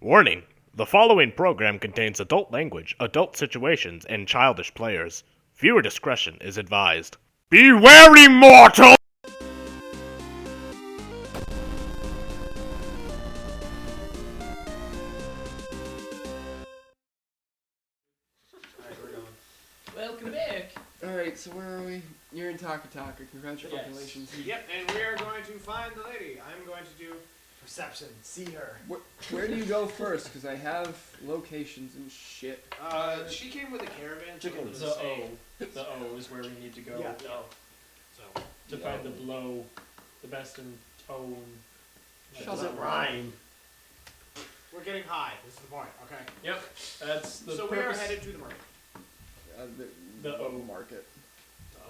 Warning: the following program contains adult language, adult situations, and childish players. Viewer discretion is advised. Be wary, mortal! Welcome back. Alright, so where are we? You're in Taka Taka. Congratulations. Yep, and we are going to find the lady. I'm going to do perception. See her. Where do you go first? Because I have locations and shit. She came with a caravan. The So O. The O is where we need to go. Yeah, no. So To find the blow, the best in tone. Doesn't rhyme. we're getting high. This is the point. Okay. Yep, that's the So purpose. we are headed to the market. The O. O market. Oh.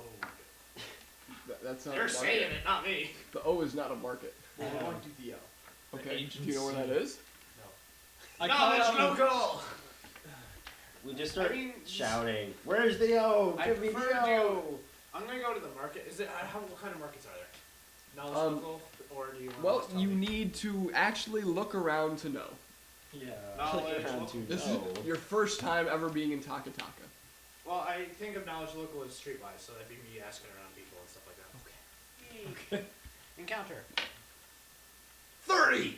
That's not They're a market. saying it, not me. The O is not a market. We're going to the O. Okay, do you know where that is? I Knowledge caught on- local. We just start I mean, shouting. Where's the O? I Give me prefer the to O. I'm gonna go to the market. Is it what kind of markets are there? Knowledge local, or do you? Want Well, to tell you me? need to actually look around to know. Yeah. Knowledge Around local. to This know. is your first time ever being in Taka Taka. Well, I think of knowledge local as streetwise, so that'd be me asking around people and stuff like that. Okay. Encounter. 30!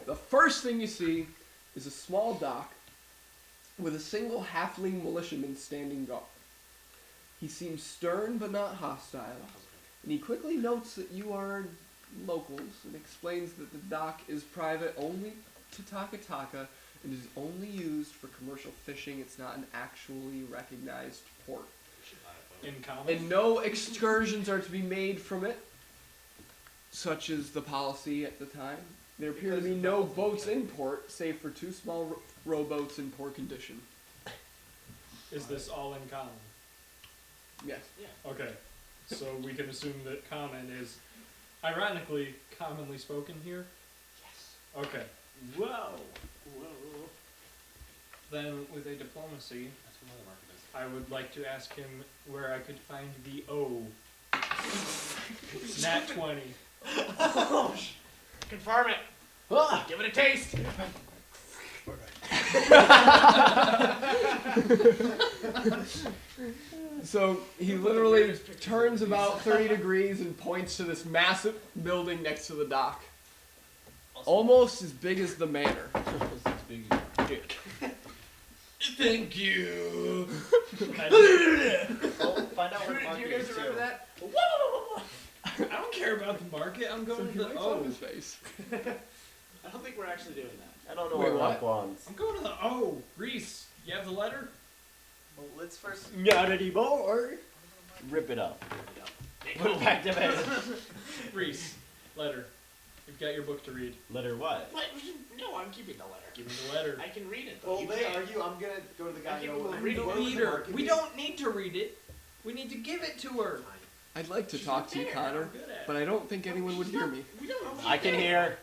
The first thing you see is a small dock with a single halfling militiaman standing guard. He seems stern but not hostile, and he quickly notes that you are locals and explains that the dock is private only to Taka Taka and is only used for commercial fishing. It's not an actually recognized port. In common. And no excursions are to be made from it, such is the policy at the time. There appear to be no boats in port, save for two small rowboats in poor condition. Is this all in common? Yes. Okay. So we can assume that common is, ironically, commonly spoken here? Yes. Okay. Whoa. Whoa. Then, with a diplomacy, That's what the market is. I would like to ask him where I could find the O. Nat 20. Confirm it. Ah. Give it a taste. So he literally turns about 30 degrees and points to this massive building next to the dock. Almost as big as the manor. Thank you. Oh, find out where the Do market you guys is remember too. that? I don't care about the market. I'm So going he to the lights O. up his face. I don't think we're actually doing that. I don't know Wait, where what? Rock wants. I'm going to the O. Reese, you have the letter? Well, let's first. Not anymore. Rip it up. Put it back to bed. Reese, letter. You've got your book to read. Letter what? What? No, I'm keeping the letter. Give me the letter. I can read it. Though. Well, You they can't. argue. I'm gonna go to the guy. I think and go, we'll "I'm read it. going to the Read her. market." We don't need to read it. We need to give it to her. I'd like to talk to you, there. Connor, I'm good at it. but I don't think anyone would hear me. We don't know. I can hear.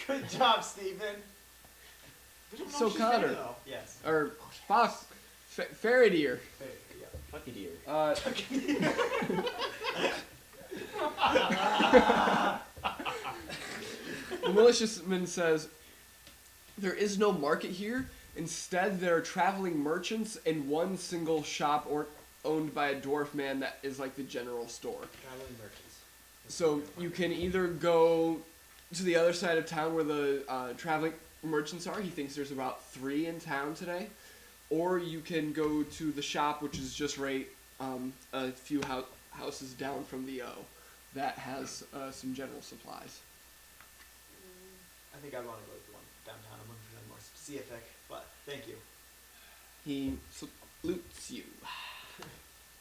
Good job, Stephen. We don't know So, if she's there, Connor. though. Yes. Or, boss, Fairy Deer. Hey, yeah. Fucky dear. The militiaman says, there is no market here. Instead, there are traveling merchants and one single shop owned by a dwarf man that is like the general store. Traveling merchants. So you can either go to the other side of town where the traveling merchants are. He thinks there's about 3 in town today. Or you can go to the shop, which is just right a few houses down from the O, that has some general supplies. I think I'd want to go to the one downtown. I'm looking for something more specific, but thank you. He salutes you.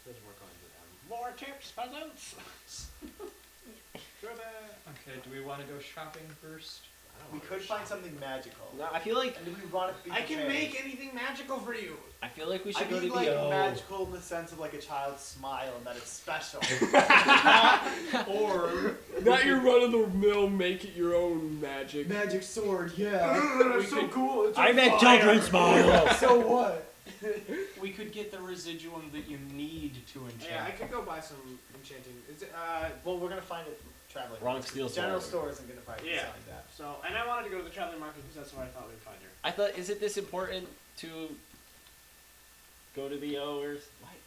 Says we're going to them. More tips, peasants. Okay, do we want to go shopping first? We could find something magical. No, I feel like And if we want to be I can prepared. make anything magical for you. I feel like we I should go to mean, the like O. magical in the sense of like a child's smile and that it's special. Or Not your run-of-the-mill, make-it-your-own magic. Magic sword, yeah. That's so cool. It's I on make fire. children smile. So what? we could get the residuum that you need to enchant. Yeah, I could go buy some enchanting. Is it? Well, we're gonna find it traveling. Wrong market. steel General sword. store isn't gonna find Yeah. something like that. So, and I wanted to go to the traveling market because that's where I thought we'd find her. I thought, is it this important to go to the O or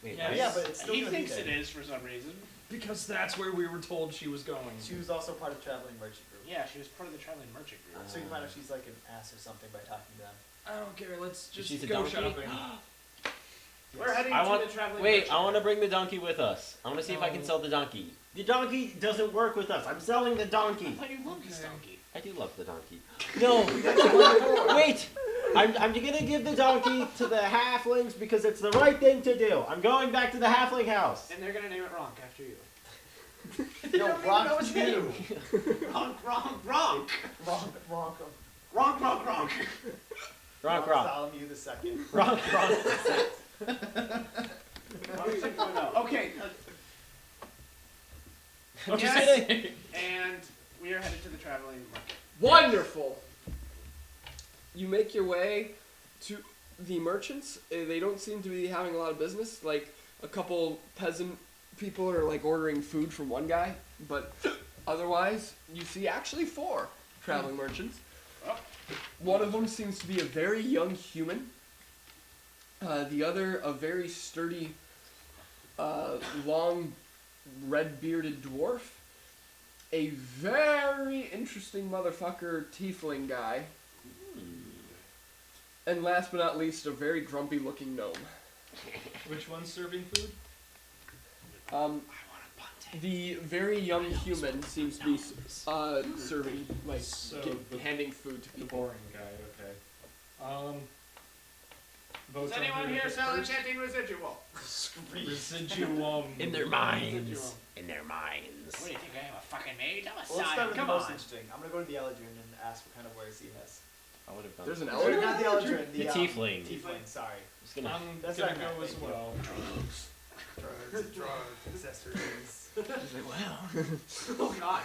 wait? Yeah, why- yeah, but it's still he gonna be thinks there. it is for some reason. Because that's where we were told she was going. She was also part of traveling merchant group. Yeah, she was part of the traveling merchant group. So you find out she's like an ass or something by talking to them. I don't care. Let's just She's a go donkey? shopping. We're heading I to want. the traveling Wait, merchant I want to group. bring the donkey with us. I want to see if I can No. sell the donkey. The donkey doesn't work with us. I'm selling the I donkey. thought you loved this Okay. donkey. I do love the donkey. No, wait. I'm gonna give the donkey to the halflings because it's the right thing to do. I'm going back to the halfling house. And they're gonna name it Ronk after you. No, Ronk his you. Ronk. Ronk. Ronk, Ronk ronk. Bartholomew the second. Ronk, ronk. Ronk 2.0. Okay. Okay. And we are headed to the traveling market. Wonderful. You make your way to the merchants. They don't seem to be having a lot of business. Like a couple peasant people are like ordering food from one guy, but otherwise you see actually 4 traveling merchants. Oh. One of them seems to be a very young human. The other a very sturdy, long, red-bearded dwarf. A very interesting motherfucker tiefling guy. And last but not least, a very grumpy looking gnome. Which one's serving food? The very young human seems to be serving, like, So the- handing food to The people. boring guy. Okay. Does votes on anyone who to here pick sell first. enchanting residual? Residuum. In their minds. In their minds. What do you think? I am a fucking mage? I'm a Well, let's start scion. with Come the most on. interesting. I'm gonna go to the Eldrin and ask what kind of wares he has. I would have done. There's an Or elder? not the Eldrin, The tiefling. Tiefling, sorry. Just gonna. I'm That's gonna what I meant, go as thank you. well. Drugs, accessories. He's like, wow. Oh god.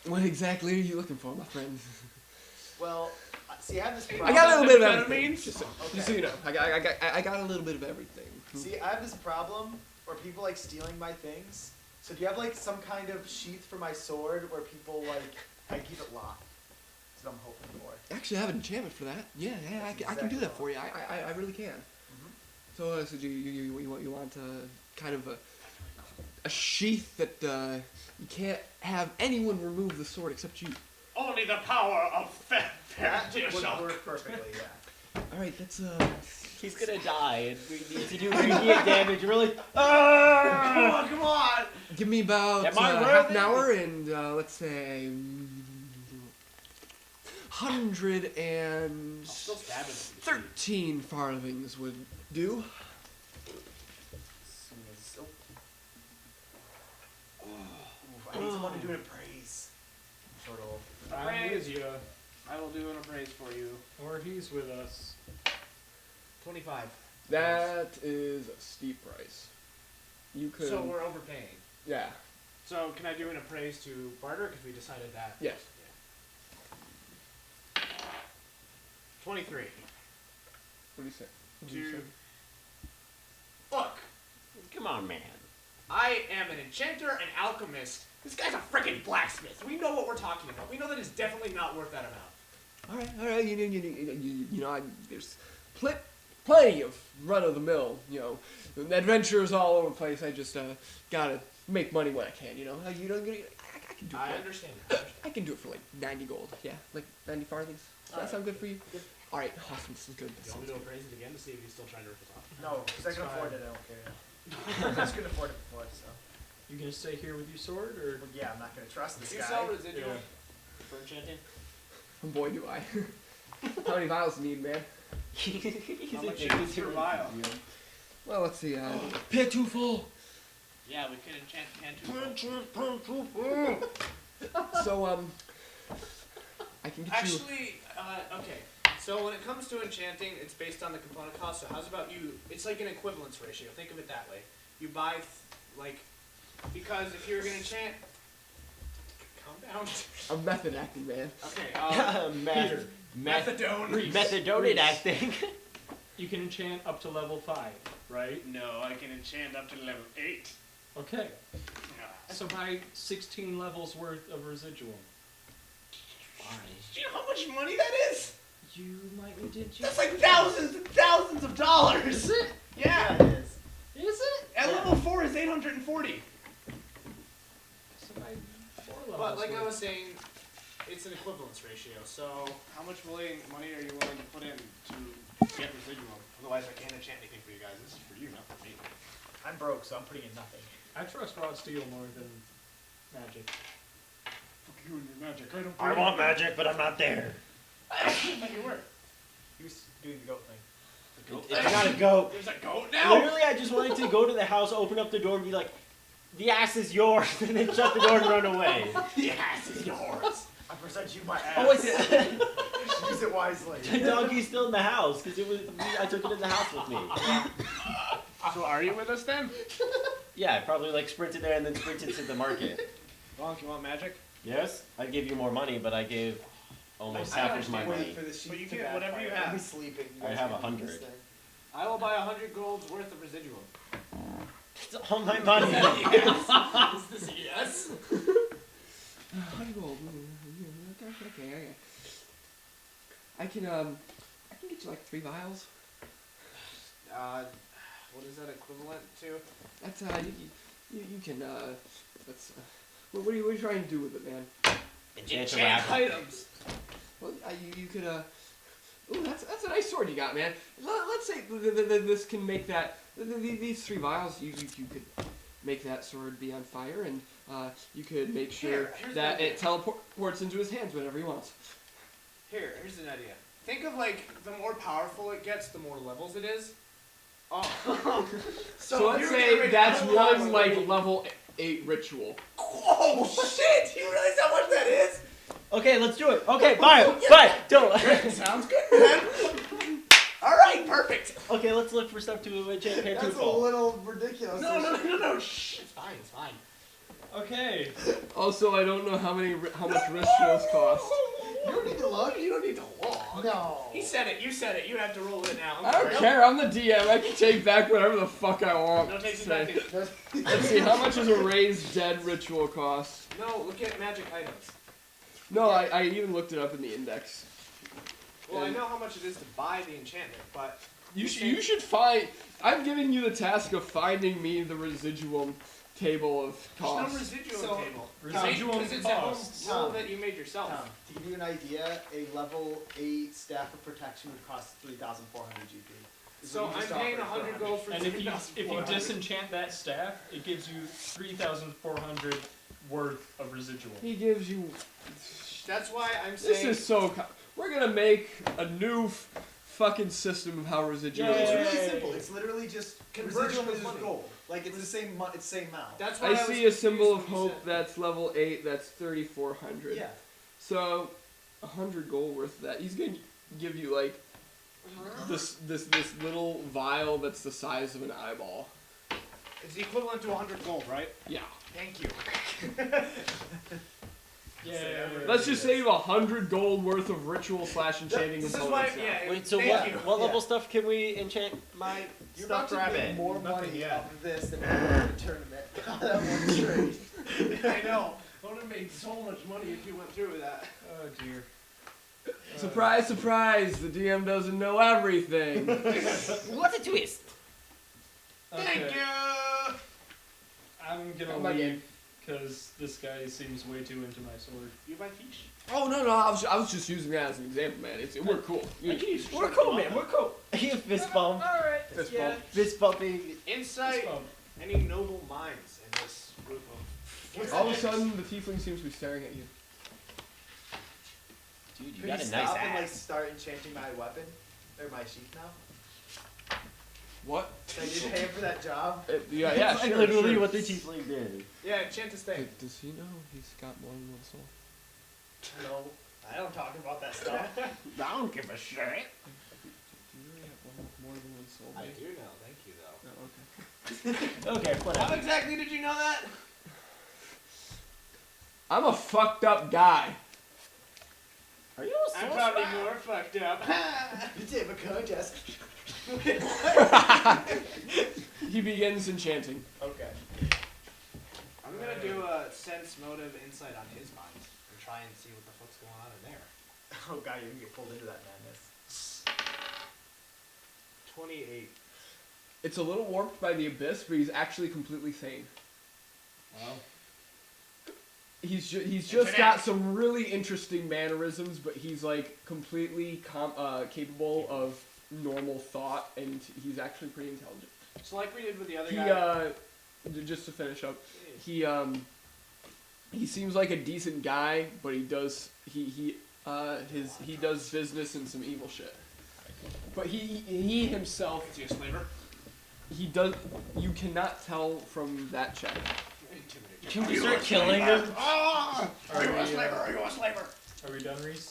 What exactly are you looking for, my friend? Well, see, I have this problem. I got a little bit of everything. Amphetamines? Just so Okay. you know, I got a little bit of everything. See, I have this problem where people like stealing my things. So do you have like some kind of sheath for my sword where people like I keep it locked? That's what I'm hoping for. Actually, I have an enchantment for that. Yeah, I can do exactly that for you. I really can. So, so do you want kind of a sheath that you can't have anyone remove the sword except you. Only the power of That Fair would Shock. work perfectly, yeah. All right, that's He's gonna die, and we need to do immediate damage. Really. Ah! Come on! give me about Am I half an worthy? hour and let's say 113 farthings would do. I need someone to do an appraise. Total. I'm with you. I will do an appraise for you. Or he's with us. 25. That is a steep price. You could. So we're overpaying. Yeah. So can I do an appraise to barter? Because we decided that. Yes. 23. What do you say? What do you To say? look, Come on, man. I am an enchanter, an alchemist. This guy's a freaking blacksmith. We know what we're talking about. We know that it's definitely not worth that amount. All right. You know, there's plenty of run of the mill. You know, adventures all over the place. I just gotta make money when I can. You know, I can do it. I for- understand. I can do it for like 90 gold. Yeah, like 90 farthings. Does that Alright. sound good for you? All right, awesome. This is good. You want me to appraise it again to see if he's still trying to rip us off? No, because I can It's afford fine. it, I don't care. I just couldn't afford it before, so. You gonna stay here with your sword, or But yeah, I'm not gonna trust this You guy. sell residual Yeah. for enchanting? Oh, boy, do I. How many vials do you need, man? How much is per vial? Well, let's see. Pit too full. Yeah, we could enchant Cantu. So, I can get you. Actually, okay. So when it comes to enchanting, it's based on the component cost. So how's about you? It's like an equivalence ratio. Think of it that way. You buy, because if you're gonna enchant, calm down. I'm method acting, man. Okay. Methadone. Methadone acting. You can enchant up to level 5, right? No, I can enchant up to level 8. Okay. So buy 16 levels worth of residuum. Why? Do you know how much money that is? You might need to. That's like thousands and thousands of dollars. Is it? Yeah. it is. Is it? At level 4 is 840. So buy 4 levels. But like I worth. was saying, it's an equivalence ratio. So How much money are you willing to put in to get residuum? Otherwise, I can't enchant anything for you guys. This is for you, not for me. I'm broke, so I'm putting in nothing. I trust raw steel more than magic. Fuck you and your magic. I don't. I want magic, but I'm not there. I thought you were. He was doing the goat thing. The goat. It's not a goat. There's a goat now. Literally, I just wanted to go to the house, open up the door, and be like, "The ass is yours," and then shut the door and run away. The ass is yours. I present you my ass. Oh, wait, the Use it wisely. donkey's still in the house because I took it in the house with me. So are you with us then? Yeah, I probably like sprinted there and then sprinted to the market. Bonk, you want magic? Yes, I gave you more money, but I gave almost half of my money. For the sheep But you to get whatever you backfire. I'll be have. sleeping. You I guys have can do 100. this thing. I will buy 100 golds worth of residuum. It's all my money. Is this a yes? Okay. I can get you like 3 vials. What is that equivalent to? That's you can that's what are you trying to do with it, man? Enchant a Enchant rabbit. items. Well, you could ooh, that's a nice sword you got, man. Let's say this can make that these 3 vials. You could make that sword be on fire, and you could make sure Here's that the idea. it teleports into his hands whenever he wants. Here's an idea. Think of like the more powerful it gets, the more levels it is. Oh. So let's you're say gonna make that's one one level. like level 8 ritual. Oh shit! You realize how much that is? Okay, let's do it. Okay, bye. Bye. Don't. Sounds good, man. All right, perfect. Okay, let's look for stuff to enchant That's a Pantufo. little ridiculous. No. Shh. It's fine. It's fine. Okay. Also, I don't know how much rituals cost. You don't need to look. You don't need to look. No. He said it. You said it. You have to roll it now. I don't care. I'm the DM. I can take back whatever the fuck I want. No, take it Say. back. Let's see. How much does a raised dead ritual cost? No, look at magic items. No, I even looked it up in the index. Well, I And- know how much it is to buy the enchantment, but You should find. I'm giving you the task of finding me the residuum table of there's no cost. residuum So- table. Residuum Because it's a home costs. rule that you made yourself. Tom, to give you an idea, a level 8 staff of protection would cost 3,400 GP. Is So what you I'm just paying offered for 100 gold for And if you 3,400. disenchant that staff, it gives you 3,400 worth of residual. He gives you. That's why I'm This saying. is so. We're gonna make a new fucking system of how residuum It's works. really simple. It's literally just Conversion residuum of is just money. gold. Like it's the same. It's the same amount. That's why I was see a confused symbol when of you hope said- that's level 8, that's 3,400. Yeah. So, 100 gold worth of that. He's gonna give you like this little vial that's the size of an eyeball. It's the equivalent to 100 gold, right? Yeah. Thank you. Yeah. Let's just save 100 gold worth of ritual / enchanting This is components why. now. Yeah. Wait, so thank you. what Yeah. level stuff can we enchant my You're about stuffed to make rabbit? more Nothing money yet. off of this than ever in a tournament. That one trade. I know. I would have made so much money if you went through with that. Oh dear. Surprise, surprise! The DM doesn't know everything. What a twist! Thank Okay. you. I'm gonna Oh, my leave game. because this guy seems way too into my sword. You buy fish? Oh no, I was just using that as an example, man. We're cool. We're cool, man. We're cool. You fist bump. Alright. Fist Yeah. bump. Fist bumping. Insight. So, Any noble minds in this group of. All of a sudden, the tiefling seems to be staring at you. Dude, you Could got you a nice stop and like ass. start enchanting my weapon or my sheath now? What? Should I just pay him for that job? Yeah, That's sure, literally sure. what the tiefling did. Yeah, enchant to stay. Does he know he's got more than one soul? No, I don't talk about that stuff. I don't give a shit. Do you really have more than one soul? I babe? do know. Thank you, though. Oh, okay. Okay, How whatever. exactly did you know that? I'm a fucked up guy. Are you a I'm soul probably spy? more fucked up. You did a contest. He begins enchanting. Okay. I'm gonna do a sense, motive, insight on his mind and try and see what the fuck's going on in there. Oh god, you're gonna get pulled into that madness. 28. It's a little warped by the abyss, but he's actually completely sane. Wow. He's just got some really interesting mannerisms, but he's like completely capable of normal thought, and he's actually pretty intelligent. So like we did with the other guy. Just to finish up, he seems like a decent guy, but he does business and some evil shit. But he himself, Is he a slaver? he does. You cannot tell from that check. Can we start killing him? Are you a slaver? Are you a slaver? Are we done, Reese?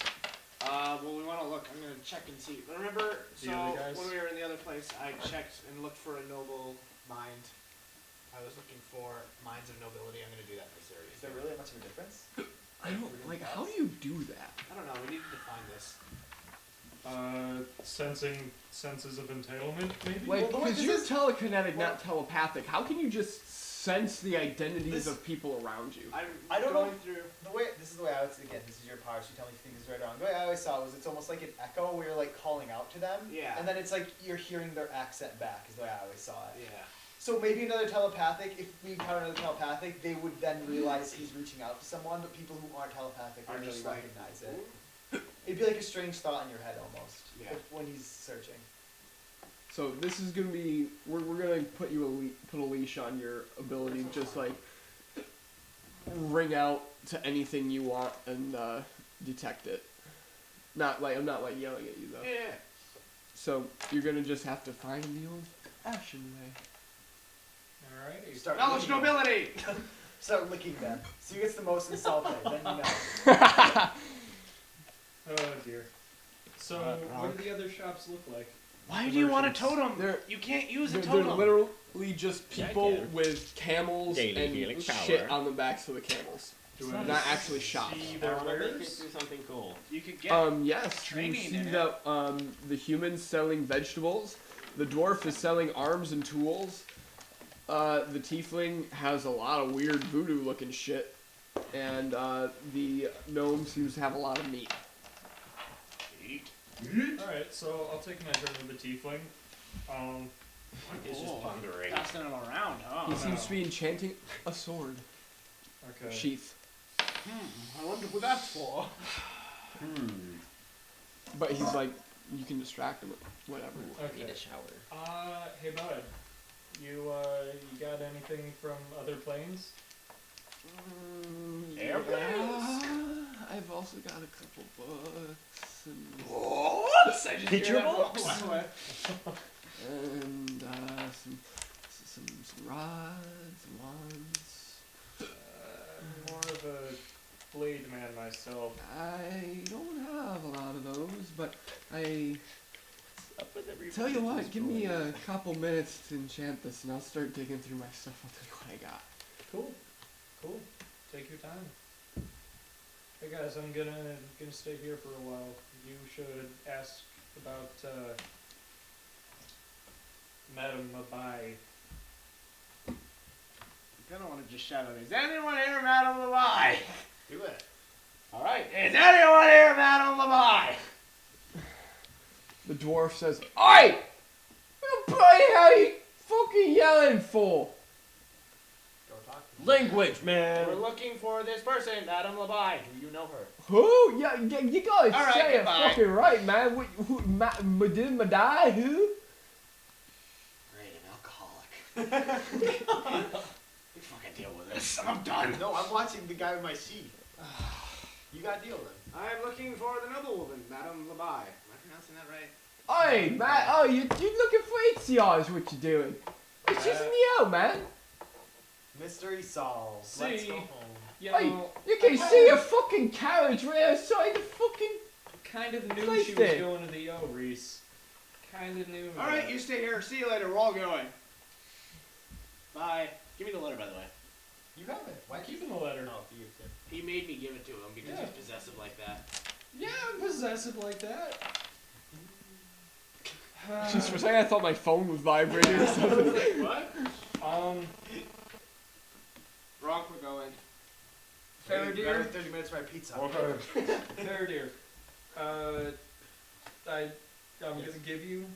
Well, we want to look. I'm going to check and see. But remember, The other guys? when we were in the other place, I checked and looked for a noble mind. I was looking for minds of nobility. I'm going to do that for Siri. Is there really much of a difference? I don't like. How do you do that? I don't know. We need to define this. Sensing senses of entailment, maybe? Like, Well, the way because this you're is- telekinetic, not telepathic. How can you just sense the identities This- of people around you? I don't going know. through. This is the way I would, again, this is your power, so you tell me if you think this is right or wrong. The way I always saw it was it's almost like an echo where you're like calling out to them. Yeah. And then it's like you're hearing their accent back is the way I always saw it. Yeah. So maybe another telepathic, if we encounter another telepathic, they would then realize he's reaching out to someone, but people who aren't telepathic Are don't really just like, recognize it. It'd be like a strange thought in your head almost. Yeah. When he's searching. So this is gonna be. We're gonna put a leash on your ability, to just like ring out to anything you want and detect it. Not like I'm not like yelling at you though. Yeah. So you're gonna just have to find him the old-fashioned way. Alright. Start Knowledge licking them. nobility! Start licking them. See who gets the most insulted, then you know. Oh dear. So, what do the other shops look like? Why do you want a Merchants. totem? They're- You can't use a They're totem. literally just people Yeah, I can. with camels Daily healing and power. shit on the backs of the camels. Do Not I actually shops. see I their want to make it wares? do something cool. You could get. Yes, you training see in it. the humans selling vegetables. The dwarf is selling arms and tools. The tiefling has a lot of weird voodoo looking shit. And the gnome seems to have a lot of meat. Alright, so I'll take measure of the tiefling. It's just pondering. Passing them around, huh? He seems to be enchanting a sword Okay. sheath. I wonder what that's for. But he's like, you can distract him with whatever. Need Okay. a shower. Hey bud. You got anything from other planes? Yeah, I've also got a couple books and What? I just Picture hear that books? from a mile away. and some rods and wands. More of a blade man myself. I don't have a lot of those, but I tell you what, give me a couple minutes to enchant this, and I'll start digging through my stuff. I'll tell you what I got. Cool. Cool. Take your time. Hey guys, I'm gonna stay here for a while. You should ask about Madame Mabai. I'm gonna want to just shout out, is anyone here, Madame Labai? Do it. Alright, is anyone here, Madame Labai? The dwarf says, "Oi! What the bloody hell are you fucking yelling for?" Go talk to him. Language, We're man. looking for this person, Madame Labai. Do you know her? Who? Yeah, you gotta All right, say goodbye. it fucking right, man. Madame Madai? Who? Great, an alcoholic. You fucking deal with this. I'm done. No, I'm watching the guy with my sheet. You gotta deal with him. I'm looking for the noblewoman, Madame Labai. Am I pronouncing that right? Oi, man. Oh, you're looking for Itziar is what you're doing. It's just in the out, man. Mystery solved. Let's See? go home. You Oi, know, you can see a fucking carriage right outside the fucking... kind of knew Place she was it. going to the O, Reese. Kind of knew. Alright, that. you stay here. See you later. We're all going. Bye. Give me the letter, by the way. You have it. Why I'm keep keeping the letter. Oh, for you too. He made me give it to him because Yeah. he's possessive like that. Yeah, I'm possessive like that. Just for a second, I thought my phone was vibrating or something. What? Gronk, we're going. Another Faradir. 30 minutes for my pizza. Faradir. I'm Yes. gonna give you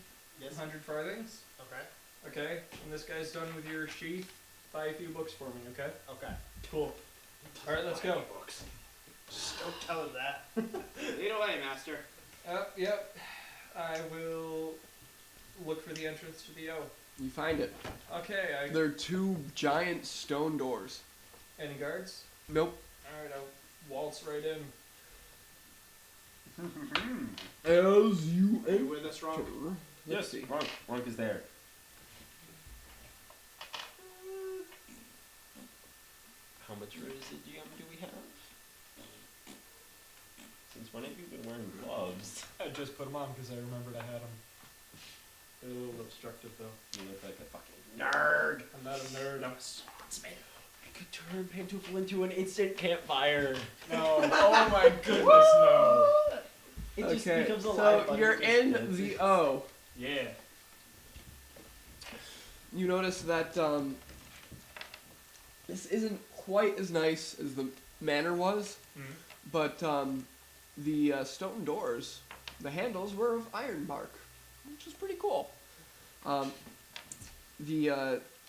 Yes. 100 farthings. Okay. Okay. When this guy's done with your sheath, buy a few books for me. Okay. Okay. Cool. All right, let's go. Books. Just don't tell him that. Lead away, master. Yep. I will look for the entrance to the O. You find it. Okay. There are 2 giant stone doors. Any guards? Nope. All right. I'll waltz right in. As you Are you with us, Gronk? enter, let's see. Ronk is there. How much residuum do we have? Since when have you been wearing gloves? I just put them on because I remembered I had them. They're a little obstructive though. You look like a fucking nerd. I'm not a nerd. I'm a swordsman. I could turn Pantoufle into an instant campfire. No. Oh my goodness, no. It just Okay, becomes so alive. but you're it just in gets the it. O. Yeah. You notice that this isn't quite as nice as the manor was, but the stone doors, the handles were of ironbark, which is pretty cool.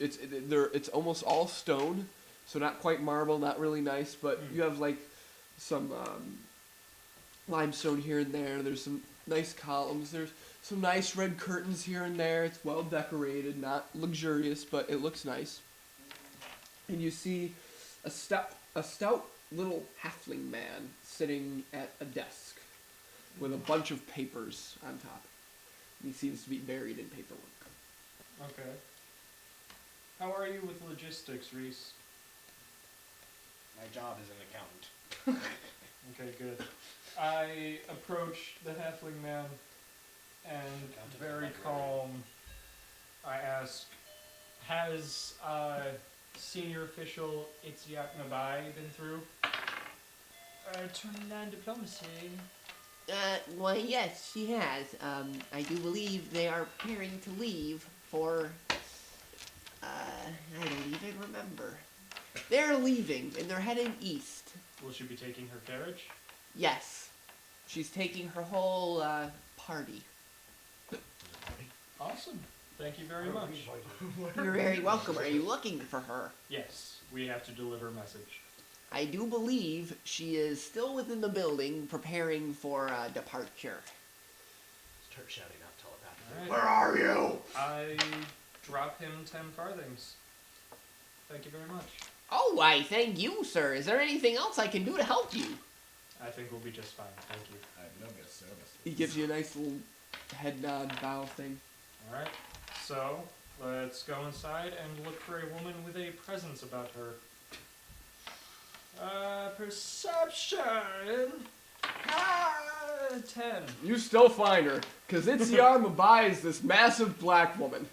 It's almost all stone, so not quite marble, not really nice, but you have like some limestone here and there. There's some nice columns. There's some nice red curtains here and there. It's well decorated, not luxurious, but it looks nice. And you see a stout little halfling man sitting at a desk with a bunch of papers on top. He seems to be buried in paperwork. Okay. How are you with logistics, Reese? My job is an accountant. Okay, good. I approach the halfling man and very calm, I ask, has senior official Itziak Nabai been through? 29 diplomacy. Why, yes, she has. I do believe they are preparing to leave for, I don't even remember. They're leaving, and they're heading east. Will she be taking her carriage? Yes. She's taking her whole, party. Awesome. Thank you very much. You're very welcome. Are you looking for her? Yes, we have to deliver a message. I do believe she is still within the building, preparing for, departure. Start shouting out telepathically. All right. Where are you? I drop him 10 farthings. Thank you very much. Oh, why, thank you, sir. Is there anything else I can do to help you? I think we'll be just fine. Thank you. I have no good service. He gives you a nice little head nod bow thing. Alright, so let's go inside and look for a woman with a presence about her. Perception! 10. You still find her, because Itziar Mabai is this massive black woman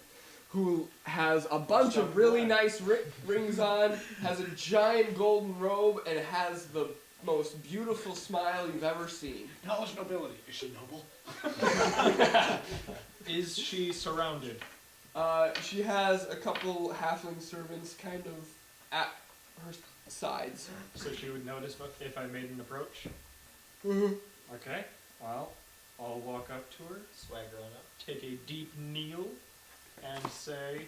who has a bunch of really nice rings on, has a giant golden robe, and has the most beautiful smile you've ever seen. Knowledge nobility. Is she noble? Is she surrounded? She has a couple halfling servants kind of at her sides. So she would notice if I made an approach? Okay, well, I'll walk up to her, Swagger on up. take a deep kneel, and say,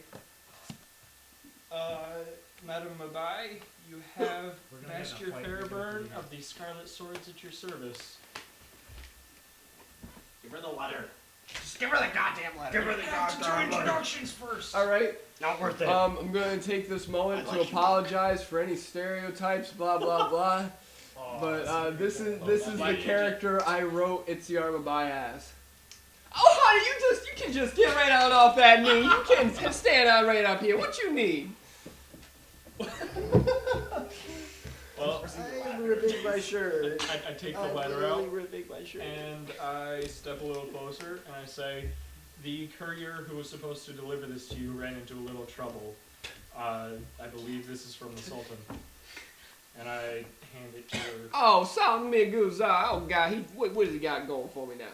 Madam Mabai, you have We're gonna get in a Master fight, Fairburn because of the Scarlet Swords at your service. Give her the letter. Just give her the goddamn letter. Give her the goddamn letter. Introductions first. All right. Not worth it. I'm going to take this moment to apologize for any stereotypes, blah blah blah. But this is the character I wrote Itziar Mabai as. Oh, honey, you can just get right out off that knee. You can stand on right up here. What you need? Well, I'm ripping my shirt. I take the letter out, ripping my shirt. and I step a little closer, and I say, the courier who was supposed to deliver this to you ran into a little trouble. I believe this is from the Sultan. And I hand it to her. Oh, Sultan Miguza. Oh, God. What has he got going for me now?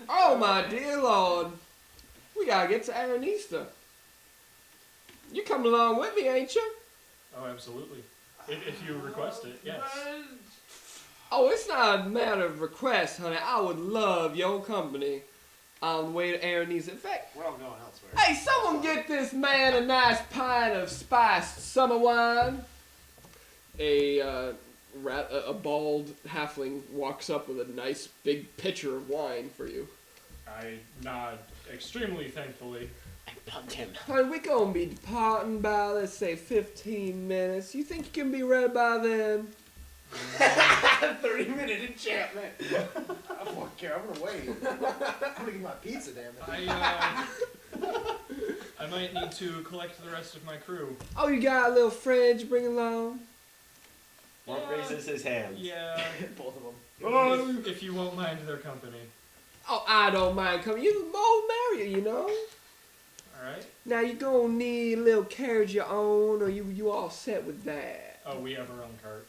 Oh, my dear Lord. We gotta get to Aranista. You coming along with me, ain't you? Oh, absolutely. If you request it, yes. Oh, it's not a matter of request, honey. I would love your company on the way to Aranese. In fact, We're all going elsewhere. hey, someone get this man a nice pint of spiced summer wine. A bald halfling walks up with a nice big pitcher of wine for you. I nod extremely thankfully. I punt him. Honey, we gonna be departing by, let's say, 15 minutes. You think you can be ready by then? 30-minute enchantment. I don't fucking care. I'm gonna wait. I'm gonna get my pizza, damn it. I might need to collect the rest of my crew. Oh, you got a little fridge bring along? Mark raises his hand. Yeah, Both of them. if you won't mind their company. Oh, I don't mind coming. You the more merrier, you know? Alright? Now, you gonna need a little carriage of your own, or you all set with that? Oh, we have our own cart.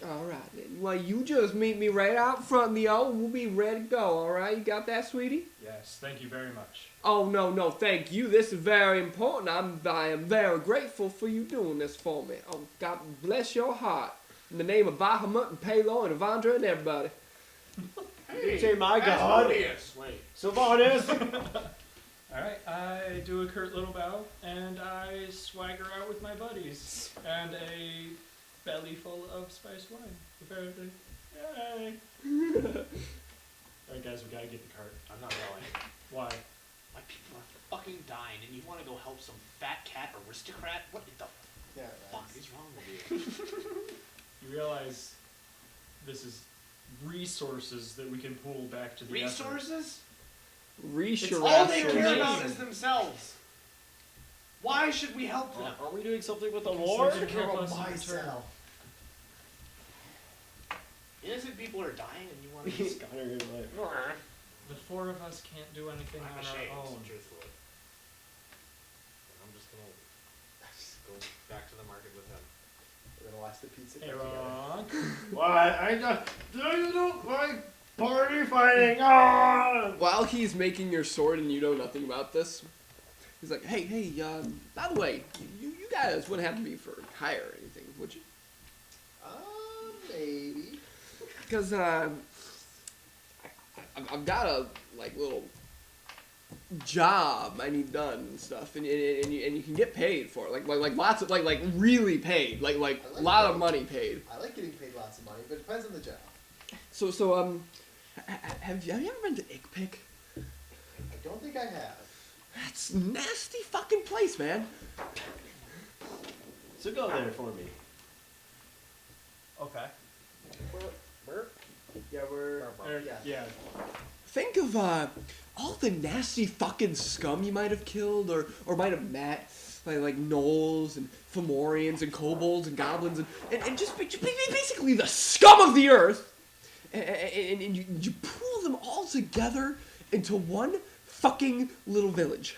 All right, then. Well, you just meet me right out front of the old. We'll be ready to go, all right? You got that, sweetie? Yes, thank you very much. Oh, no, thank you. This is very important. I am very grateful for you doing this for me. Oh, God bless your heart. In the name of Bahamut and Palo and Evandra and everybody. You say my god. Asmodeus, wait. Sylvanas. Alright, I do a curt little bow, and I swagger out with my buddies. And a belly full of spiced wine, apparently. Yay! Alright guys, we gotta get the cart. I'm not going. Why? My people are fucking dying, and you want to go help some fat cat aristocrat? What the Yeah, fuck is wrong with you? You realize this is resources that we can pull back to the effort. Resources? It's All they Sure. care about is themselves. Why should we help them? Are we doing something with the Because Lord? they're gonna help us in return. myself. Innocent people are dying, and you want to just The four of us can't do anything I'm on ashamed, our own. truthfully. And I'm just gonna go back to the market with him. We're gonna watch the pizza Hey, cut together. Ron. Why? I don't like party fighting. Ah! While he's making your sword and you know nothing about this, he's like, hey, by the way, you guys wouldn't have to be for hire or anything, would you? Maybe. Because I've got a little job I need done and stuff, and you can get paid for it, like lots of like really paid, like like a lot that. of money paid. I like getting paid lots of money, but it depends on the job. So have you ever been to Ickpick? I don't think I have. That's a nasty fucking place, man. So go there for me. Okay. Yeah, we're. Yeah. Yeah. Think of all the nasty fucking scum you might have killed or might have met, like gnolls and Fomorians and kobolds and goblins and just basically the scum of the earth, and you pool them all together into one fucking little village.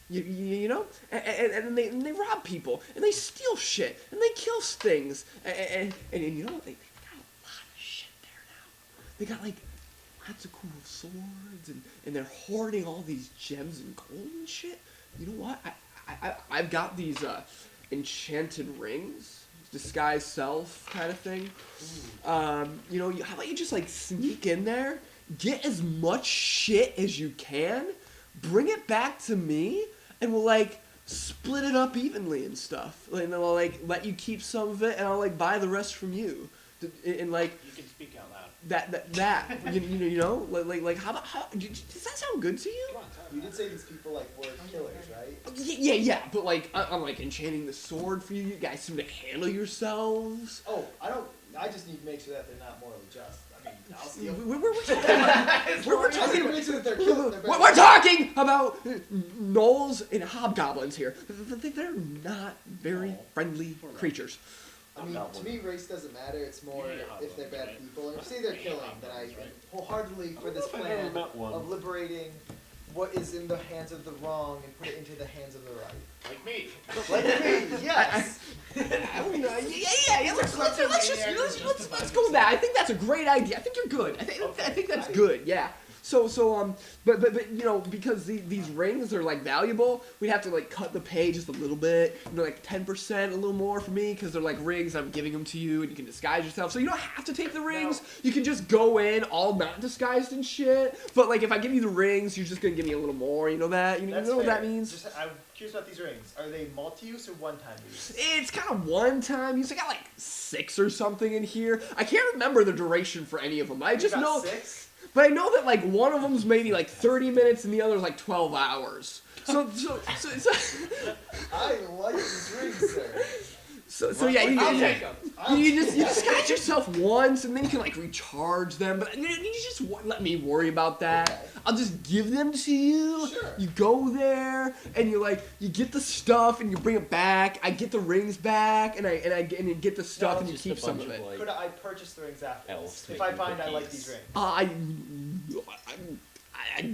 You know, and they rob people and they steal shit and they kill things and you know they got a lot of shit there now. They got like lots of cool swords and they're hoarding all these gems and gold and shit. You know what? I've got these enchanted rings, disguise self kind of thing. You know, how about you just like sneak in there, get as much shit as you can, bring it back to me, and we'll like split it up evenly and stuff. And then I'll like let you keep some of it, and I'll like buy the rest from you. And like You can speak out loud. that you know like how does that sound good to you? Come on, tell You did say these people like were killers, right? Yeah, but like I'm like enchanting the sword for you. You guys seem to handle yourselves. Oh, I just need to make sure that they're not morally just. I mean, I'll steal. We're talking about Make sure that they're killed. we're talking about gnolls and hobgoblins here. They're not very friendly creatures. I mean, to me, race doesn't matter. It's more if they're bad people. And if you say they're killing, then I am wholeheartedly for this plan of liberating what is in the hands of the wrong and put it into the hands of the right. Like me. Like me, yes. Yeah. Let's go with that. I think that's a great idea. I think you're good. I think that's good. Yeah. But you know, because these rings are like valuable, we'd have to like cut the pay just a little bit, you know, like 10%, a little more for me, because they're like rings. I'm giving them to you, and you can disguise yourself. So you don't have to take the rings. You can just go in all not disguised and shit. But like, if I give you the rings, you're just gonna give me a little more. You know that? You know what that means? I'm curious about these rings. Are they multi-use or one-time use? It's kind of one-time use. I got like 6 or something in here. I can't remember the duration for any of them. I just know. 6? But I know that like one of them's maybe like 30 minutes and the other's like 12 hours. So I like these rings, sir. So yeah, I'll take them. you just disguise yourself once and then you can like recharge them. But you just let me worry about that. Okay. I'll just give them to you. Sure. You go there and you get the stuff and you bring it back. I get the rings back and I get the stuff and you Just keep a some bunch of it. like Could I purchase the rings after elves if I making find I like cookies. these rings?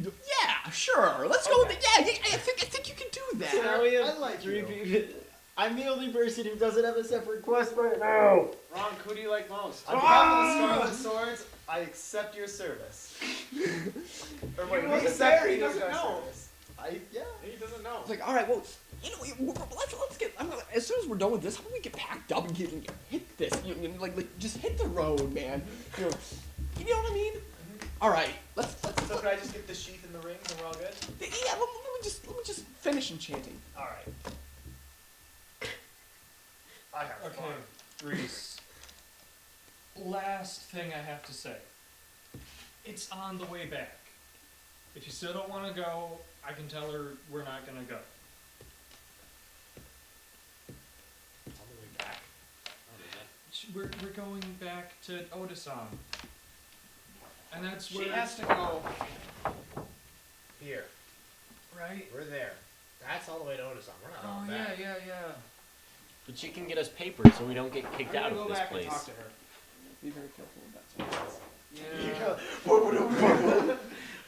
Yeah, sure. Let's go with it. Yeah, I think you can do that. So now we have I like 3 you. people. I'm the only person who doesn't have a separate quest right now. Ron, who do you like most? On behalf of the Scarlet Swords, I accept your service. Or wait, He we wasn't accept there, he you doesn't our know. service. Yeah. He doesn't know. It's like, all right, well, you know, let's get. As soon as we're done with this, how about we get packed up and hit this? Like just hit the road, man. You know what I mean? All right, let's. So could I just get the sheath and the rings and we're all good? Yeah, let me just finish enchanting. All right. I have Okay, fun. Reese. Last thing I have to say. It's on the way back. If you still don't want to go, I can tell her we're not going to go. On the way back. We're going back to Odasan. And that's She where... has to go here. Right? We're there. That's all the way to Odasan. We're not Oh, going back. yeah. But she can get us papers so we don't get kicked I'm out gonna of go this back place. and talk to her. Be very careful with that. Yeah.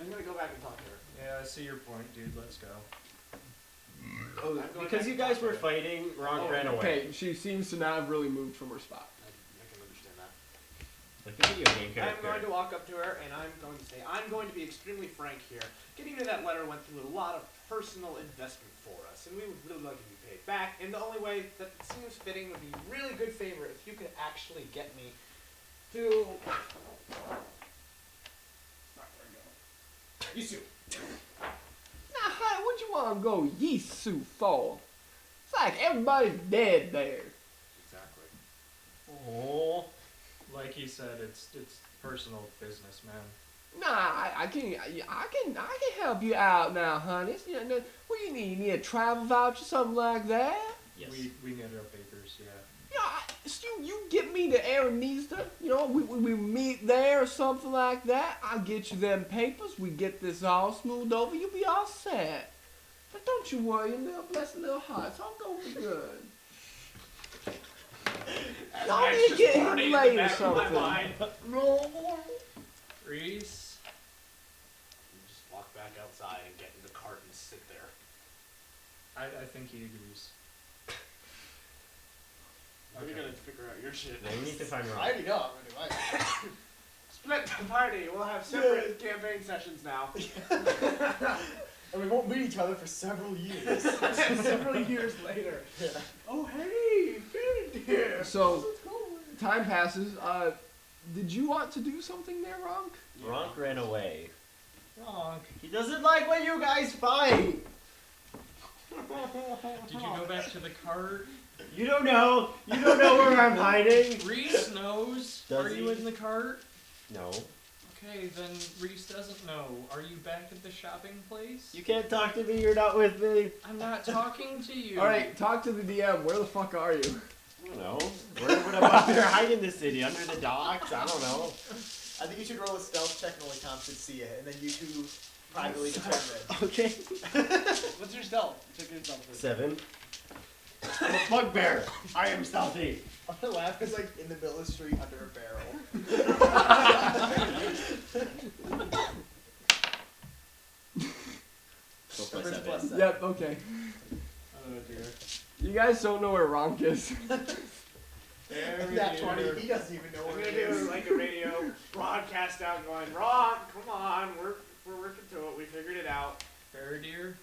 I'm gonna go back and talk to her. Yeah, I see your point, dude. Let's go. Oh, I'm going because back you and guys talk were to her. fighting, Ron ran away. Okay, she seems to not have really moved from her spot. I can understand that. Like a video game I'm character. going to walk up to her and I'm going to say, I'm going to be extremely frank here. Getting to that letter went through a lot of personal investment for us, and we would really like to be paid back. And the only way that seems fitting would be a really good favor if you could actually get me to. Yisu. Now, honey, what you want to go Yisu for? It's like everybody's dead there. Exactly. Oh. Like he said, it's personal business, man. Nah, I can help you out now, honey. It's, what do you need? You need a travel voucher, something like that? Yes. We need our papers, yeah. You get me to Aranista, we meet there or something like that. I'll get you them papers. We get this all smoothed over. You'll be all set. But don't you worry, little blessed little heart. It's all gonna be good. Don't you get him late or something. Reese? You just walk back outside and get in the cart and sit there. I think he agrees. How are you gonna figure out your shit? Now we need to find I Ron. already know I'm gonna do mine. Split the party. We'll have separate campaign sessions now. And we won't meet each other for several years. Several years later. Oh, hey, Finn here. So, time passes. Did you want to do something there, Ronk? Ron ran away. Wrong. He doesn't like when you guys fight. Did you go back to the cart? You don't know. You don't know where I'm hiding. Reese knows. Does Are you he? in the cart? No. Okay, then Reese doesn't know. Are you back at the shopping place? You can't talk to me. You're not with me. I'm not talking to you. All right, talk to the DM. Where the fuck are you? I don't know. Where would I up there hide in the city? Under the docks? I don't know. I think you should roll a stealth check and only Tom should see it, and then you two privately determine. Okay. What's your stealth? Check your stealth first. 7. I'm a bugbear. I am stealthy. I'm gonna laugh because like in the middle of the street under a barrel. Plus 7. Yep, okay. Oh dear. You guys don't know where Ronk is. Very That dear. 20, he doesn't even know I'm what gonna it do is. like a radio broadcast out going, Ron, come on, figured it out. Faradir,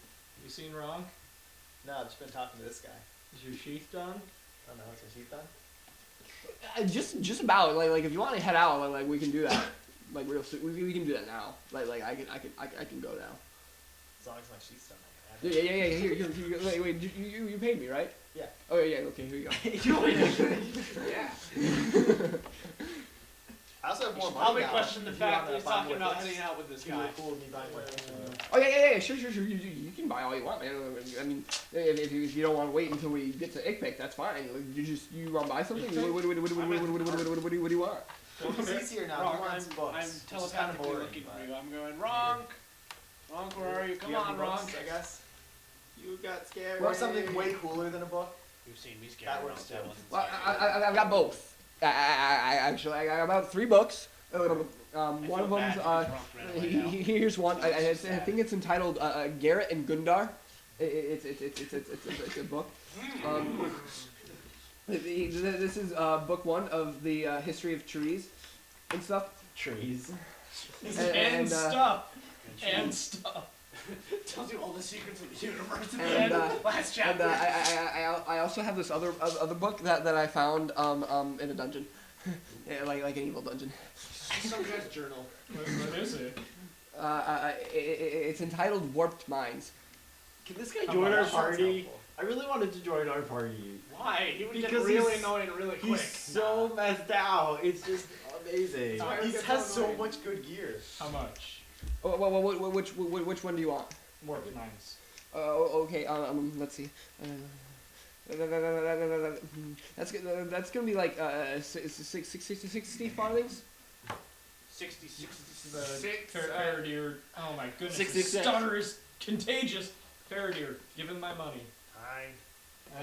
you seen Ronk? No, I've just been talking to this guy. Is your sheath done? I don't know, is your sheet done? Just about like if you want to head out, like we can do that. Like real soon, we can do that now. Like I can go now. As long as my sheet's done, I can have it. Yeah. Here. Wait, you paid me, right? Yeah. Oh yeah. Okay, here you go. Yeah. I also have You more should money probably now. question the if you fact wanna that he's buy talking more about things. heading out with this You were guy. cool with me buying more things. Oh yeah. Sure. You can buy all you want, man. I mean, if you don't want to wait until we get to Ick Pick, that's fine. Like, you want to buy something? What do you want? Well, he's easier now. Wrong, He wants books. I'm which is telepathically boring, looking but- for you. I'm going, Ronk! Ronk, where are you? Come Do you have on, any books, Ronk! I guess. You got scared. Or something way cooler than a book. You've seen me That works too. Well, I've got both. I got about 3 books. One of them's here's one. I think it's entitled Garrett and Gundar. It's a book. This is book 1 of the history of trees and stuff. Trees. And stuff. And stuff. Tells you all the secrets of the universe in the And, end. Last And chapter. I also have this other book that I found in a dungeon, yeah, like an evil dungeon. Some guy's journal. What is it? It's entitled Warped Minds. Can this guy Come join on, our that sounds party? helpful. I really wanted to join our party. Why? He would get Because really he's- annoying really quick. He's so messed out. It's just amazing. Why He gets has so so annoying? much good gear. How much? Which one do you want? Warped minds. Okay. Let's see. That's gonna be like 60 farthings. 66. The Six, Faradir. Oh my goodness. 66. His stutter is contagious. Faradir, give him my money. Fine.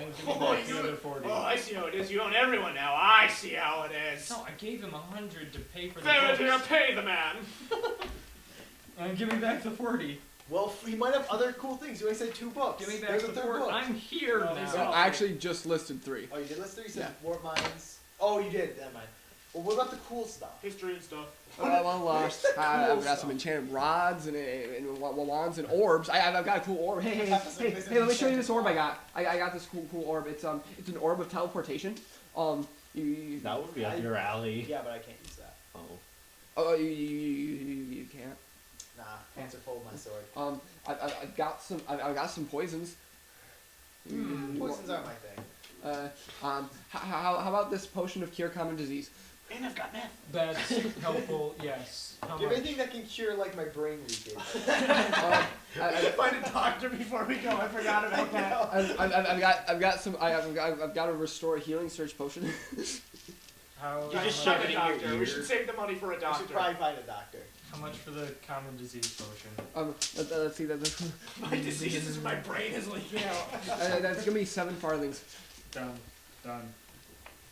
And give me back the other 40. Oh, I see how it is. You own everyone now. I see how it is. No, I gave him 100 to pay for the Faradir, books. pay the man. And give me back the 40. Well, he might have other cool things. You only said 2 books. Give me back There's the a third 40. book. I'm here No, now. he's I actually just listed 3. Oh, you did list 3? You said Yeah. Warp Minds. Oh, you did. Never mind. Well, what about the cool stuff? History and stuff. Where's the cool I've got stuff? some enchanted rods and wands and orbs. I've got a cool orb. Hey, let me show you this orb I got. I got this cool orb. It's an orb of teleportation. You That would be up your alley. Yeah, but I can't use that. Oh. you can't. Nah, hands are full of my sword. I've got some poisons. Poisons aren't my thing. How about this potion of cure common disease? And I've got meth. That's helpful, yes. How Give much? anything that can cure like my brain leakage. Find a doctor before we go. I forgot about that. I've got a restore healing surge potion. How, You how just much- shove it in your doctor. ear. We should save the money for a I doctor. should probably find a doctor. How much for the common disease potion? Let's see that. My disease is my brain is leaking out. That's gonna be 7 farthings. Done.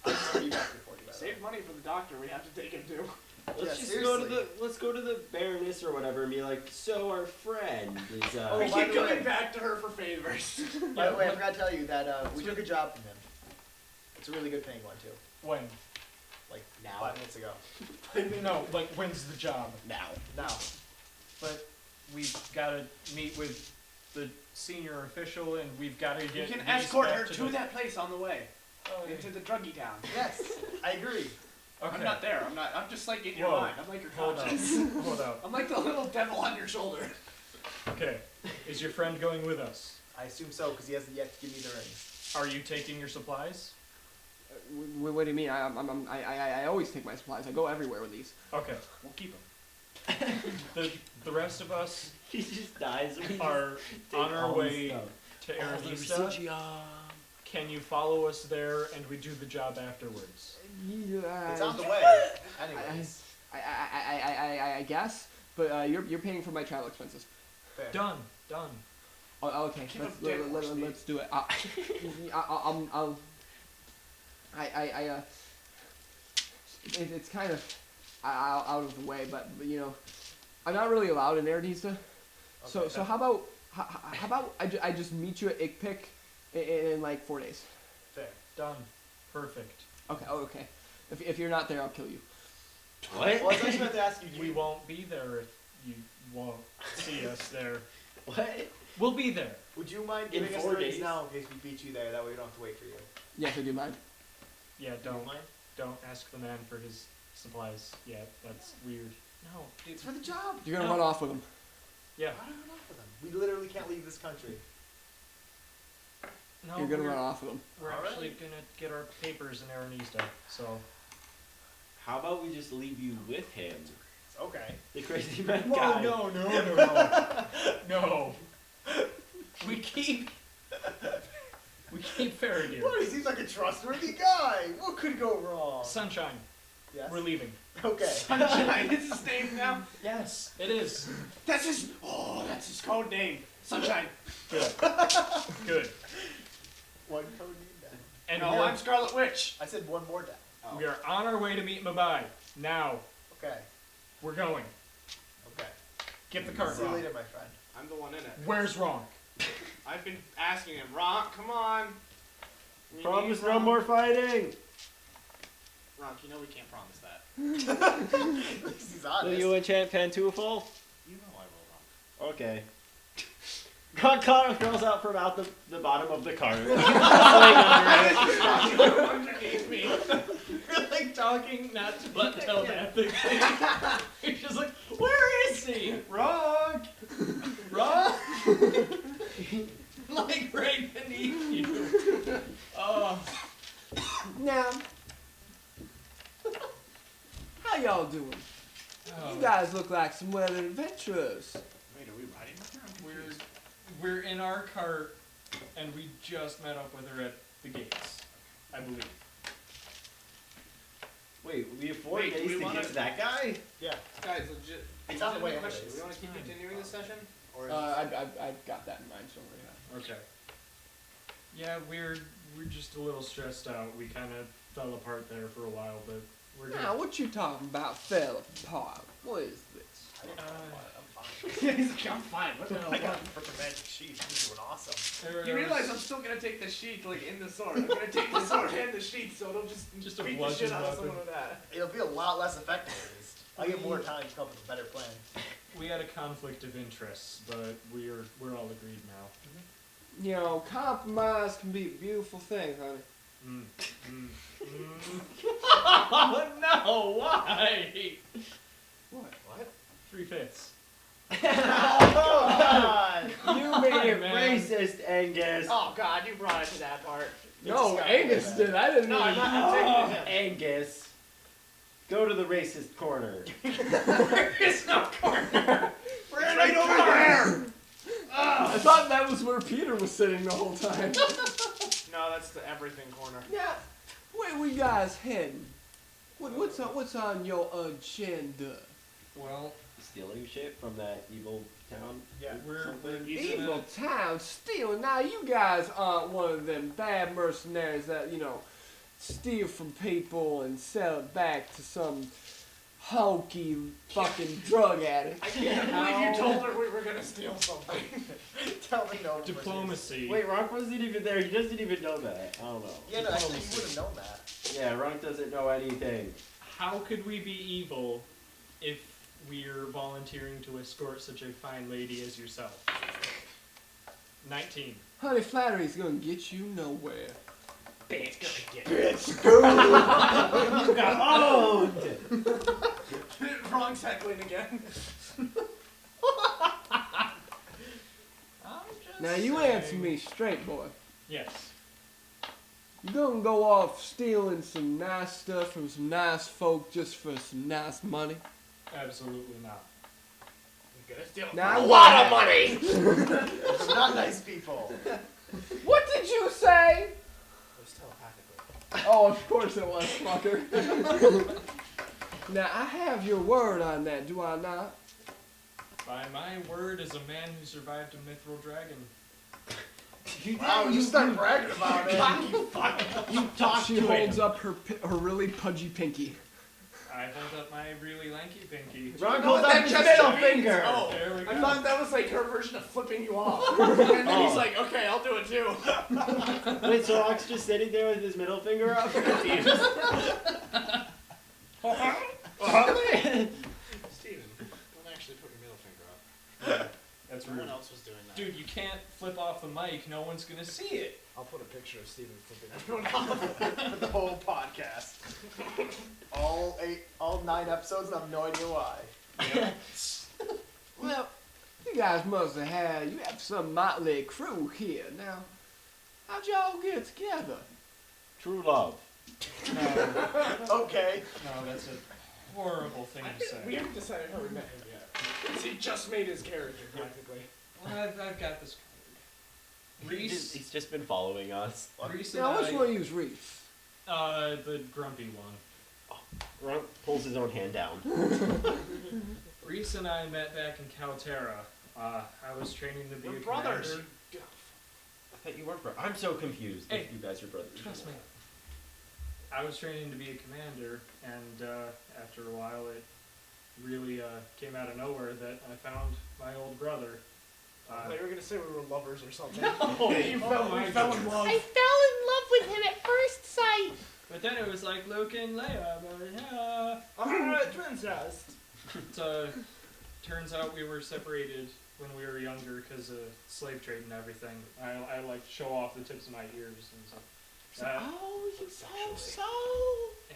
I'll just give you back your 40 by the way. Save money for the doctor we have to take him to. Let's Yeah, just go to seriously. let's go to the Baroness or whatever and be like, so our friend is Oh, We by keep the coming way. back to her for favors. By the way, I forgot to tell you that we took a job from him. It's a really good paying one too. When? Like Now. 5 minutes ago. No, like when's the job? now. Now. But we've got to meet with the senior official, and we've got to You get. can these escort back her to to the- that place on the way. Oh, Into the druggy town. Yes, I agree. okay. I'm not there. I'm just like in your Whoa. mind. I'm like your Hold up. conscience. Hold up. I'm like the little devil on your shoulder. Okay. Is your friend going with us? I assume so because he hasn't yet to give me the rings. Are you taking your supplies? What do you mean? I always take my supplies. I go everywhere with these. Okay. We'll keep him. The rest of us He just dies. and we are take on our all way the stuff. to Aranista. Can you follow us there, and we do the job afterwards? It's on the way. Anyways. I guess, but you're paying for my travel expenses. Fair. Done. Oh, okay, Keep him dead, Steve. let's do it. It's kind of out of the way, but you know, I'm not really allowed in Aranista. So Okay. how about I just meet you at Ick Pick in like 4 days? Fair. Done. Perfect. Okay. Oh, okay. If you're not there, I'll kill you. What? Well, I was actually about to ask you. We won't be there if you won't see us there. What? We'll be there. Would you mind In giving us 4 the rings days? now in case we beat you there? That way we don't have to wait for you. Yes, I do mind. Yeah, Do you don't mind? ask the man for his supplies yet. That's weird. No, dude. It's for the job. You're gonna No. run off with him. Yeah. Why do we not for them? We literally can't leave this country. No, You're gonna we're, run off with him. we're Alright. actually gonna get our papers in Aranista. So How about we just leave you with him? Okay. The crazy man Whoa, guy. no. No. We keep Faraday. What? He seems like a trustworthy guy. What could go wrong? Sunshine. Yes. We're leaving. Okay. Sunshine is his name now. Yes, it is. That's his code name. Sunshine. Good. Good. One code name down. And No, I'm Scarlet Witch. I said one more down. we are on our way to meet Mabai. Now, Okay. we're going. Okay. Get the cart, See you Ronk. later, my friend. I'm the one in it. Where's Ronk? I've been asking him, Ronk, come on. We Promise need no Ronk. more fighting. Ronk, you know we can't promise that. He's Will honest. you enchant Pantuful? You know I will, Ronk. Okay. Connor crawls out from out the bottom of the cart. Underneath me. You're like talking not but telepathically. You're just like, where is he? Ronk! Ronk! Like right beneath you. Oh. Now, how y'all doing? Oh. You guys look like some well adventurers. Wait, are we riding with her? We're in our cart, and we just met up with her at the gates, I believe. Wait, we have 4 Wait, do days we to wanna- get to that guy? Yeah. Guys, legit. It's on the way legitimate question. anyways. Do we want to keep continuing this session? Or is I've got that in mind somewhere. Okay. Yeah, we're just a little stressed out. We kind of fell apart there for a while, but we're good. Now, what you talking about fell apart? What is this? I'm fine. He's like, I'm fine. What the hell? I got a freaking magic sheet. You're doing awesome. You realize I'm still gonna take the sheet like in the sword. I'm gonna take the sword and the sheet, so it'll just Just a beat the shit bludgeon out of weapon. someone with that. It'll be a lot less effective at least. I get more time to come up with a better plan. We had a conflict of interests, but we're all agreed now. You know, compromise can be a beautiful thing, honey. Oh no! Why? What? What? 3/5. God! You made it Man. racist, Angus. Oh god, you brought it to that part. No, Angus did. I didn't. No, even- I'm not. I'm taking it. him. Angus, go to the racist corner. It's no corner. We're in Right a over car. there! I thought that was where Peter was sitting the whole time. No, that's the everything corner. Now, where we guys heading? What's on your agenda? Well, Stealing shit from that evil town. Yeah. we're Evil town stealing. Now you guys aren't one of them bad mercenaries that steal from people and sell it back to some hokey fucking drug addict. I can't believe you told her we were gonna steal something. Tell me no. diplomacy. Wait, Ronk wasn't even there. He doesn't even know that. I don't know. Yeah, no, actually, you would have known that. Yeah, Ronk doesn't know anything. How could we be evil if we're volunteering to escort such a fine lady as yourself? 19. Honey, flattery's gonna get you nowhere. It's gonna get You got owned! Wrong heckling again. Now you answer me straight, boy. Yes. You gonna go off stealing some nice stuff from some nice folk just for some nice money? Absolutely not. You're gonna steal Now, a lot of money. They're not nice people. What did you say? It was telepathically. Oh, of course it was, fucker. Now, I have your word on that, do I not? By my word as a man who survived a mithril dragon. Wow, you start bragging about it. You talked She to holds him. up her really pudgy pinky. I hold up my really lanky pinky. Ronk No, holds that up his just middle means- finger. Oh, There we I go. thought that was like her version of flipping you off. And then he's Oh. like, okay, I'll do it too. Wait, so Ronk's just sitting there with his middle finger up? Confused. Steven, don't actually put your middle finger up. That's No rude. one else was doing that. Dude, you can't flip off the mic. No one's gonna see it. I'll put a picture of Steven flipping everyone off for the whole podcast. All 9 episodes, and I have no idea why. Well, you guys must you have some motley crew here. Now, how'd y'all get together? True love. Okay. No, that's a horrible thing to say. We haven't decided how we met him yet. He just made his character, practically. Well, I've got this covered. Reese, He's just been following us. Reese and Now, which I, one of you is Reese? the grumpy one. Grunt pulls his own hand down. Reese and I met back in Calterra. I was training to be We're a brothers. commander. I thought you weren't brothers. I'm so confused Hey, if you guys are brothers. Trust me. I was training to be a commander, and after a while, it really came out of nowhere that I found my old brother. I thought you were gonna say we were lovers or something. No! We fell in love. I fell in love with him at first sight. But then it was like Luke and Leia. Princess. Turns out we were separated when we were younger because of slave trade and everything. I like to show off the tips of my ears and stuff. Oh, you so.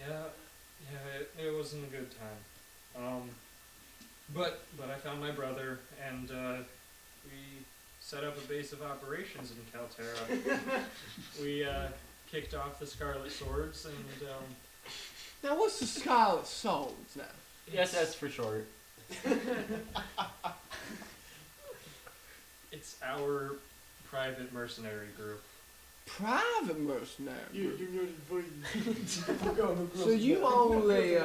Yeah, it wasn't a good time. But I found my brother, and we set up a base of operations in Calterra. We kicked off the Scarlet Swords, and Now, what's the Scarlet Swords now? Yes, that's for short. it's our private mercenary group. Private mercenary. You So you only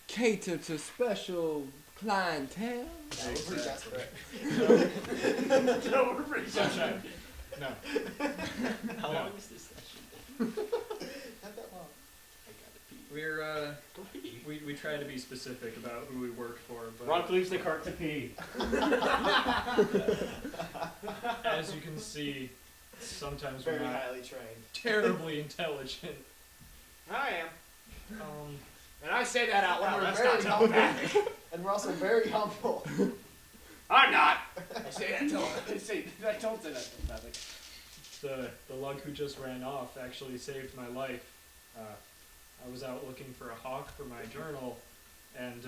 cater to special clientele? We're pretty desperate. No, we're pretty Sunshine. No. How No. long is this session? Not that long. We're we try to be specific about who we work for, but Ronk leaves the cart to pee. as you can see, sometimes we're Very not highly trained. terribly intelligent. I am. Um, And I say that out And loud. we're That's very not humble. telepathic. And we're also very humble. I'm not. I say that I don't say that telepathic. the lug who just ran off actually saved my life. I was out looking for a hawk for my journal, and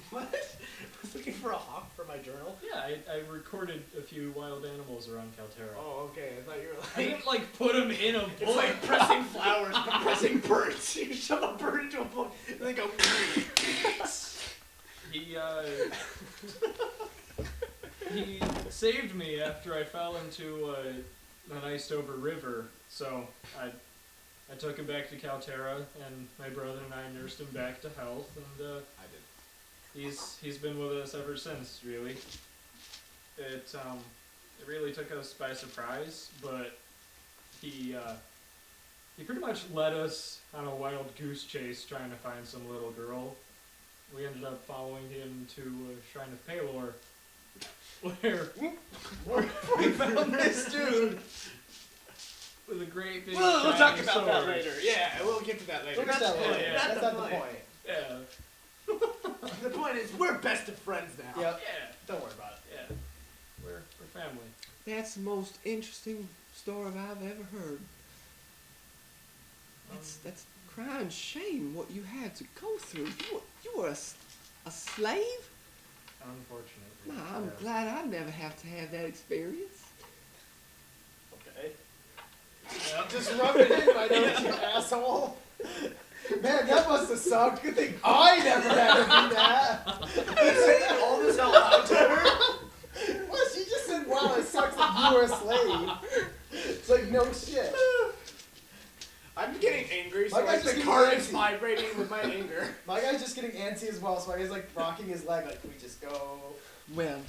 What? I was looking for a hawk for my journal. yeah, I recorded a few wild animals around Calterra. Oh, okay. I thought you were I like. didn't like put them in a It's book. like pressing flowers, but pressing birds. You shove a bird into a book, and they go. He saved me after I fell into an iced over river. So I took him back to Calterra, and my brother and I nursed him back to health, and I did. he's been with us ever since. Really, it really took us by surprise, but he pretty much led us on a wild goose chase trying to find some little girl. We ended up following him to a shrine of Palor, where We found this dude. with a great big We'll talk shiny about that sword. later. Yeah, we'll get to that later. We'll get to that later. yeah, That's not the point. Yeah, The point is, we're best of friends now. Yep. yeah, Don't worry about it. yeah. We're family. That's the most interesting story I've ever heard. That's crying shame what you had to go through. You were a slave? Unfortunately. Nah, I'm yeah. glad I never have to have that experience. Okay. Yep. Just rub it in, my nose, you asshole. Man, that must have sucked. Good thing I never had to do that. You saying all this out loud to her? Well, she just said, wow, it sucks that you were a slave. It's like, no shit. I'm getting angry, so My like guy's the just card getting is antsy. vibrating with my anger. My guy's just getting antsy as well, so my guy's like rocking his leg, like, can we just go? Well,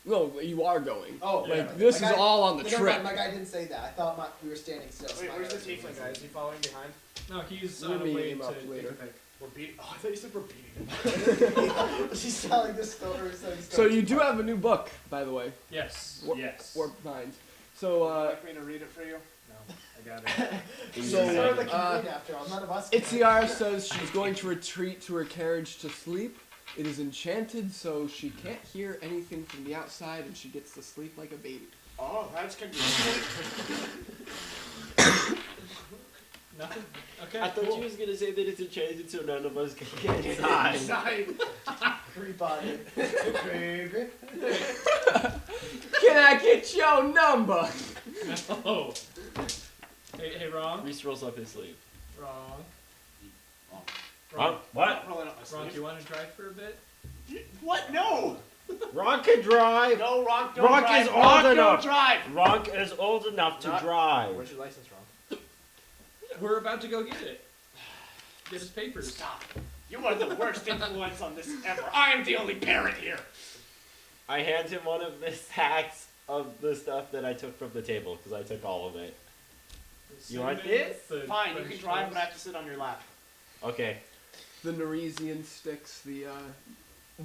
no, you are going. Oh, Yeah. Like, this My is guy- all on the Never trip. mind, my guy didn't say that. I thought we were standing still. so Wait, my where's the was doing tiefling guy? something. Is he following behind? No, he's We're on a meeting way him to up take later. a pic. We're beating. Oh, I thought you said we're beating him. She's telling this story. So you do have a new book, by the way, Yes, What- yes. Warped Minds. Would So, you like me to read it for you? No, I got it. She's So, sort of the uh, comedian after all. None of us. can. Itziar says she's going to retreat to her carriage to sleep. It is enchanted so she can't hear anything from the outside and she gets to sleep like a baby. Oh, that's convenient. Nothing? Okay, I thought cool. she was gonna say that it's enchanted so none of us can get inside. Everybody. Baby. Can I get your number? No. Hey, wrong. Reese rolls up his sleeve. Wrong. Ron, what? Rolling up my Ron, do sleeve. you want to drive for a bit? What? No! Ron can drive. No, Ronk, don't Ronk drive. is Ronk, old don't enough. drive. Ronk is old enough to Not- drive. Where's your license, Ronk? We're about to go get it. Get his papers. Stop. You are the worst influence on this ever. I am the only parent here. I hand him one of the sacks of the stuff that I took from the table because I took all of it. You want Cinnamon this? with the Fine, you French can drive, toast. but I have to sit on your lap. Okay. The Noresian sticks, the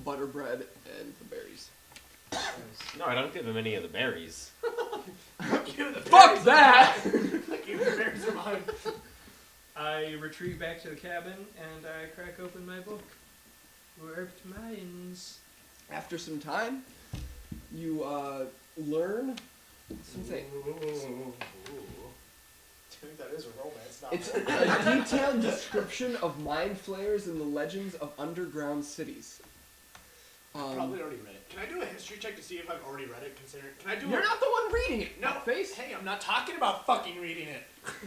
butter bread, and the berries. No, I don't give him any of the berries. You, the Fuck berries that! are mine. Fuck you, the berries are mine. I retreat back to the cabin and I crack open my book. Warped Minds. After some time, you learn something. Dude, that is a romance It's novel. a detailed description of mind flayers and the legends of underground cities. Probably already read it. Can I do a history check to see if I've already read it? Considering, can I do? You're not the one reading it. No, face. Hey, I'm not talking about fucking reading it.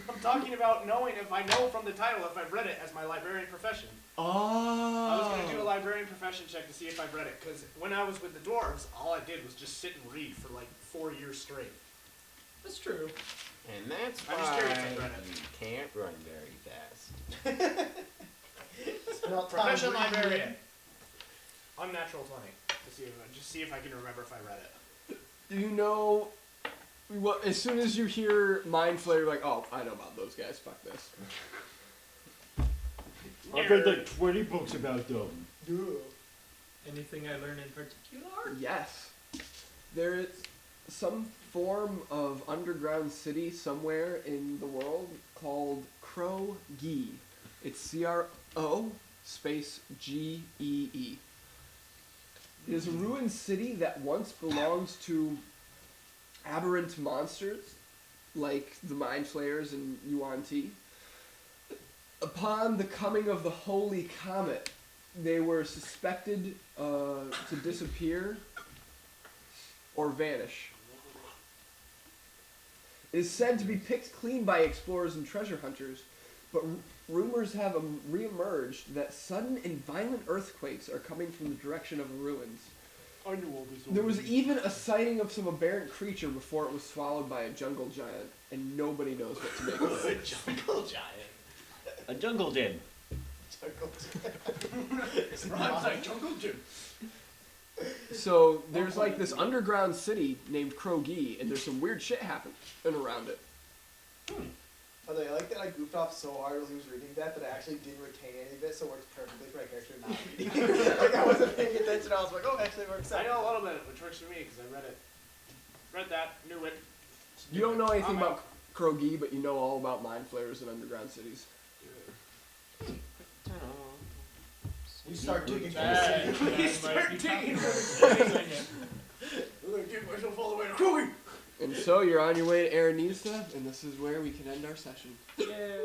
I'm talking about knowing if I know from the title if I've read it as my librarian profession. Oh. I was gonna do a librarian profession check to see if I've read it, because when I was with the dwarves, all I did was just sit and read for like 4 years straight. That's true. And that's I'm just why curious if I read it. you can't run very fast. Not time Profession reading. librarian. Unnatural 20. To see if I can remember if I read it. You know, well, as soon as you hear mind flayer, you're like, oh, I know about those guys. Fuck this. I've read like 20 books about them. Anything I learn in particular? Yes. There is some form of underground city somewhere in the world called Crow-Gee. It's C-R-O space G-E-E. It is a ruined city that once belonged to aberrant monsters like the Mind Flayers and Yuan Ti. Upon the coming of the Holy Comet, they were suspected to disappear or vanish. It is said to be picked clean by explorers and treasure hunters, but rumors have re-emerged that sudden and violent earthquakes are coming from the direction of the ruins. I knew all this. There was even a sighting of some aberrant creature before it was swallowed by a jungle giant, and nobody knows what to make of it. jungle giant. A jungle gym. It rhymes like jungle gym. So there's like this underground city named Crow-Gee, and there's some weird shit happening around it. By the way, I like that I goofed off so hard while he was reading that I actually didn't retain any of it, so it works perfectly for my character not reading. Like, I wasn't paying attention, I was like, oh, it actually works out. I know a little bit, which works for me because I read it. Read that, knew it. You don't know anything I'm about Crow-Gee, but you know all about mind flayers and underground cities. We start digging through Bad. the city. I might be digging. talking. I'm gonna give myself all the way to Crowy. And so you're on your way to Aranista, and this is where we can end our session. Yay.